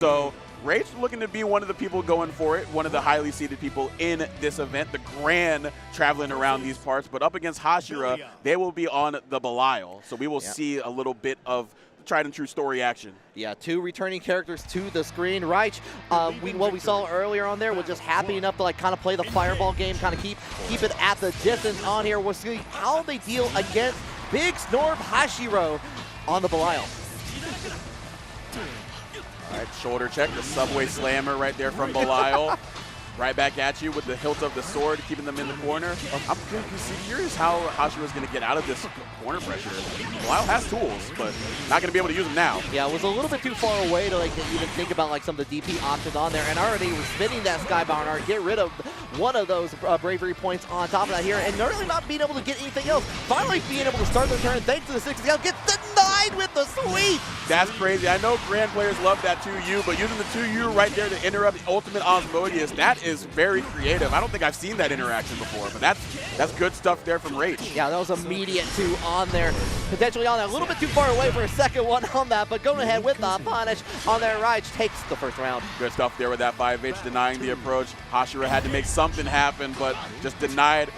So Raich looking to be one of the people going for it, one of the highly seeded people in this event. The Gran traveling around these parts, but up against Hashiro, they will be on the Belial. So we will see a little bit of tried and true story action. Yeah, 2 returning characters to the screen. Raich, what we saw earlier on there was just happy enough to kind of play the fireball game, kind of keep it at the distance on here. We'll see how they deal against Big Snorb Hashiro on the Belial. All right, shoulder check, the subway slammer right there from Belial. Right back at you with the hilt of the sword, keeping them in the corner. I'm curious how Hashiro is going to get out of this corner pressure. Belial has tools, but not going to be able to use them now. Yeah, it was a little bit too far away to even think about some of the DP options on there, and already was spinning that Skybound Art, get rid of one of those bravery points on top of that here, and really not being able to get anything else. Finally being able to start their turn thanks to the 6 out, get denied with the sweep. That's crazy. I know Gran players love that 2U, but using the 2U right there to interrupt the ultimate Osmodeus, that is very creative. I don't think I've seen that interaction before, but that's good stuff there from Raich. Yeah, that was immediate 2 on there. Potentially on there. A little bit too far away for a second one on that, but going ahead with the punish on there. Raich takes the first round. Good stuff there with that 5H, denying the approach. Hashiro had to make something happen, but just denied.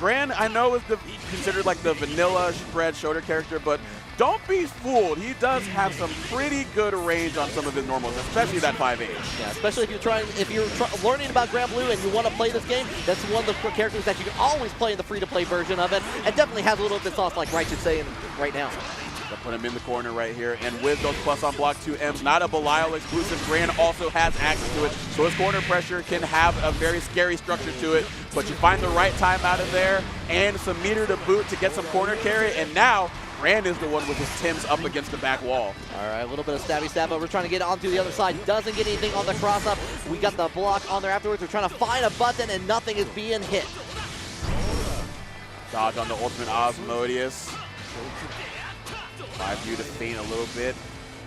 Gran, I know, is considered like the vanilla spread shoulder character, but don't be fooled. He does have some pretty good range on some of his normals, especially that 5H. Yeah, especially if you're learning about Granblue and you want to play this game, that's one of the characters that you can always play in the free-to-play version of it, and definitely has a little bit of sauce like Raich is saying right now. They'll put him in the corner right here, and with those plus on block 2Ms, not a Belial exclusive, Gran also has access to it, so his corner pressure can have a very scary structure to it, but you find the right time out of there, and some meter to boot to get some corner carry, and now Gran is the one with his Tims up against the back wall. All right, a little bit of stabby stab, but we're trying to get onto the other side. Doesn't get anything on the cross up. We got the block on there afterwards. We're trying to find a button, and nothing is being hit. Dodge on the ultimate Osmodeus. 5U to feint a little bit.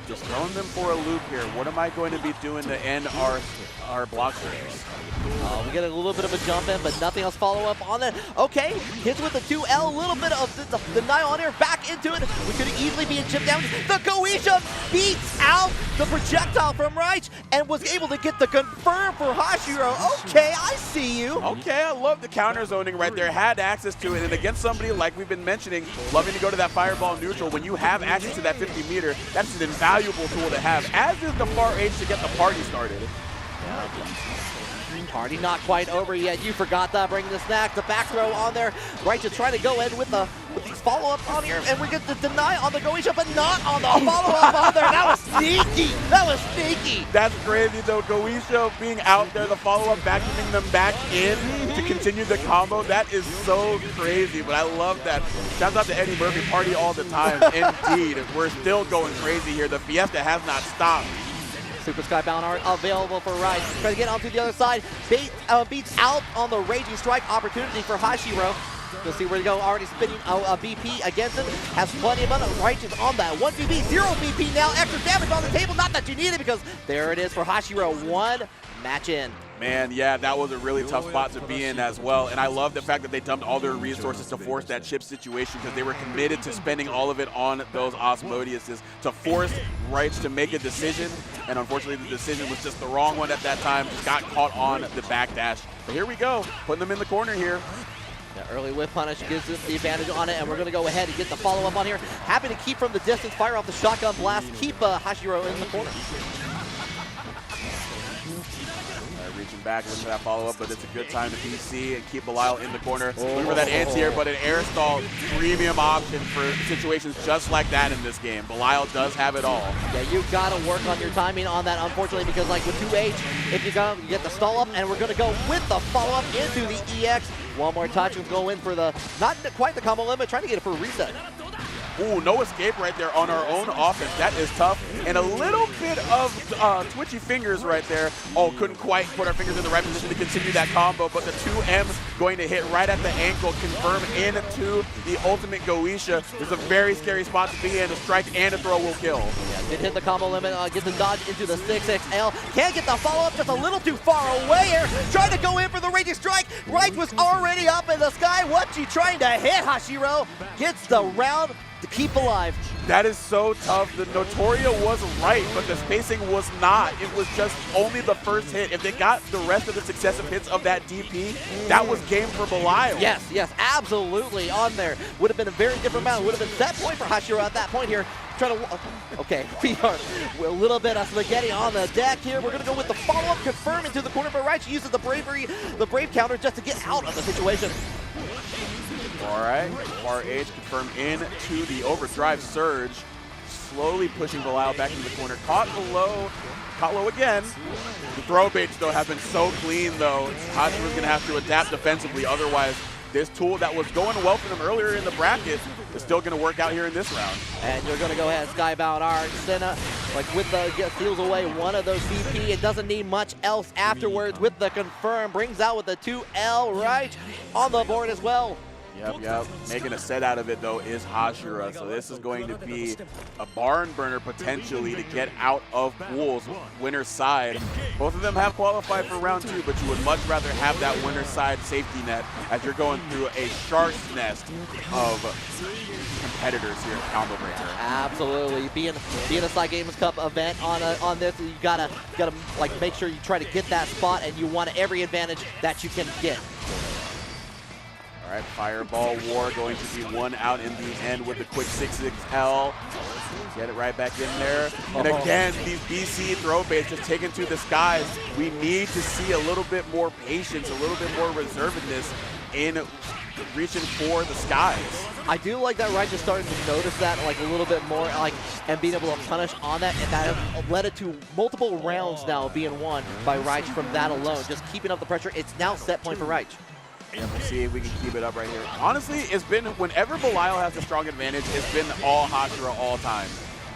Just throwing them for a loop here. What am I going to be doing to end our block strings? We get a little bit of a jump in, but nothing else follow up on that. Okay, hits with the 2L, a little bit of the denial on here, back into it. We could easily be in chip damage. The Goetia beats out the projectile from Raich and was able to get the confirm for Hashiro. Okay, I see you. Okay, I love the counter zoning right there. Had access to it, and against somebody like we've been mentioning, loving to go to that fireball neutral, when you have access to that 50 meter, that's an invaluable tool to have, as is the far H to get the party started. Party not quite over yet. You forgot that. Bring the snack. The back throw on there. Raich is trying to go in with these follow-ups on here, and we get the deny on the Goetia, but not on the follow-up on there. That was sneaky. That was sneaky. That's crazy, though. Goetia being out there, the follow-up, vacuuming them back in to continue the combo. That is so crazy, but I love that. Shouts out to Eddie Murphy. Party all the time. Indeed. We're still going crazy here. The fiesta has not stopped. Super Skybound Art available for Raich. Try to get onto the other side. Beats out on the Raging Strike opportunity for Hashiro. You'll see where they go. Already spinning a BP against him. Has plenty of money. Raich is on that. 1 BP, 0 BP now. Extra damage on the table. Not that you need it, because there it is for Hashiro. 1 match in. Man, yeah, that was a really tough spot to be in as well. And I love the fact that they dumped all their resources to force that chip situation, because they were committed to spending all of it on those Osmodeuses to force Raich to make a decision. And unfortunately, the decision was just the wrong one at that time. Just got caught on the backdash. But here we go, putting them in the corner here. The early whip punish gives them the advantage on it, and we're going to go ahead and get the follow-up on here. Happy to keep from the distance, fire off the shotgun blast, keep Hashiro in the corner. Reaching back, looking for that follow-up, but it's a good time to PC and keep Belial in the corner. Looking for that anti-air, but an air stall, premium option for situations just like that in this game. Belial does have it all. Yeah, you got to work on your timing on that, unfortunately, because like with 2H, if you get the stall up, and we're going to go with the follow-up into the EX. One more touch and go in for the, not quite the combo limit, trying to get it for a reset. Ooh, no escape right there on our own offense. That is tough. And a little bit of twitchy fingers right there. Oh, couldn't quite put our fingers in the right position to continue that combo, but the 2M going to hit right at the ankle, confirm into the ultimate Goetia. There's a very scary spot to be in. A strike and a throw will kill. Yeah, did hit the combo limit, get the dodge into the 6XL. Can't get the follow-up, just a little too far away here. Trying to go in for the Raging Strike. Raich was already up in the sky. What's he trying to hit? Hashiro gets the round to keep alive. That is so tough. The Notoria was right, but the spacing was not. It was just only the first hit. If they got the rest of the successive hits of that DP, that was game for Belial. Yes, yes, absolutely on there. Would have been a very different round. Would have been set point for Hashiro at that point here. Trying to, okay, we are a little bit of spaghetti on the deck here. We're going to go with the follow-up confirm into the corner, but Raich uses the brave counter just to get out of the situation. All right, Raich confirmed into the overdrive surge, slowly pushing Belial back into the corner. Caught low again. The throw baits, though, have been so clean, though. Hashiro's going to have to adapt defensively. Otherwise, this tool that was going well for them earlier in the bracket is still going to work out here in this round. And you're going to go ahead, Skybound Art. Senna, like with the steals away one of those BP. It doesn't need much else afterwards with the confirm. Brings out with the 2L right on the board as well. Yep. Making a set out of it, though, is Hashiro. So this is going to be a barn burner, potentially, to get out of pools, winner's side. Both of them have qualified for round 2, but you would much rather have that winner's side safety net as you're going through a shark's nest of competitors here at Combo Breaker. Absolutely. Being a Side Games Cup event on this, you gotta like make sure you try to get that spot, and you want every advantage that you can get. All right, Fireball War going to be one out in the end with the quick 6-6L. Get it right back in there. And again, these BC throw baits just taken to the skies. We need to see a little bit more patience, a little bit more reservedness in reaching for the skies. I do like that Raich is starting to notice that like a little bit more, like, and being able to punish on that, and that has led it to multiple rounds now being won by Raich from that alone. Just keeping up the pressure. It's now set point for Raich. And we'll see if we can keep it up right here. Honestly, it's been, whenever Belial has a strong advantage, it's been all Hashiro all time.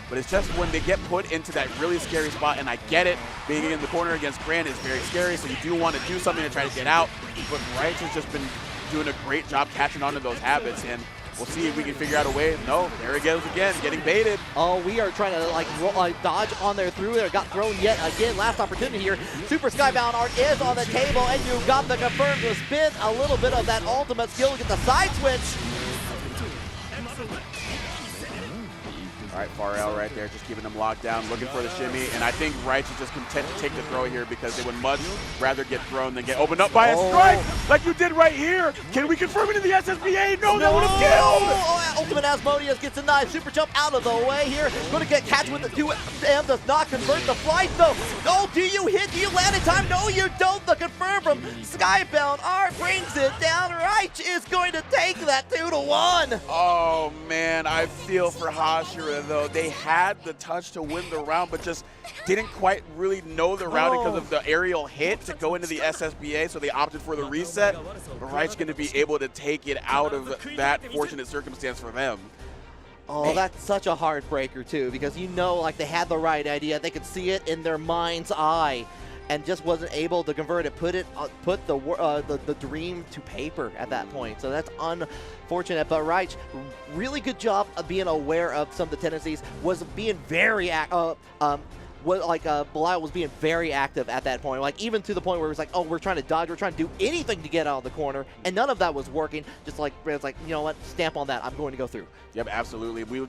But it's just when they get put into that really scary spot, and I get it, being in the corner against Gran is very scary, so you do want to do something to try to get out. But Raich has just been doing a great job catching on to those habits, and we'll see if we can figure out a way. No, there he goes again, getting baited. Oh, we are trying to like dodge on there through there. Got thrown yet again. Last opportunity here. Super Skybound Art is on the table, and you've got the confirm to spin a little bit of that ultimate skill to get the side switch. All right, far out right there, just keeping them locked down, looking for the shimmy, and I think Raich is just content to take the throw here because they would much rather get thrown than get opened up by a strike like you did right here. Can we confirm it in the SSBA? No, that would have killed! Ultimate Asmodeus gets a nice super jump out of the way here. Going to get catch with the 2M, does not convert the flight though. Oh, do you hit? Do you land in time? No, you don't. The confirm from Skybound Art brings it down. Raich is going to take that 2-1. Oh man, I feel for Hashiro though. They had the touch to win the round, but just didn't quite really know the round because of the aerial hit to go into the SSBA, so they opted for the reset. But Raich going to be able to take it out of that fortunate circumstance for them. Oh, that's such a heartbreaker too, because you know, like, they had the right idea. They could see it in their mind's eye, and just wasn't able to convert it, put the dream to paper at that point. So that's unfortunate. But Raich, really good job of being aware of some of the tendencies. Was being very Belial was being very active at that point. Like, even to the point where it was like, oh, we're trying to dodge, we're trying to do anything to get out of the corner, and none of that was working. Just like, it's like, you know what, stamp on that. I'm going to go through. Yep, absolutely. We do.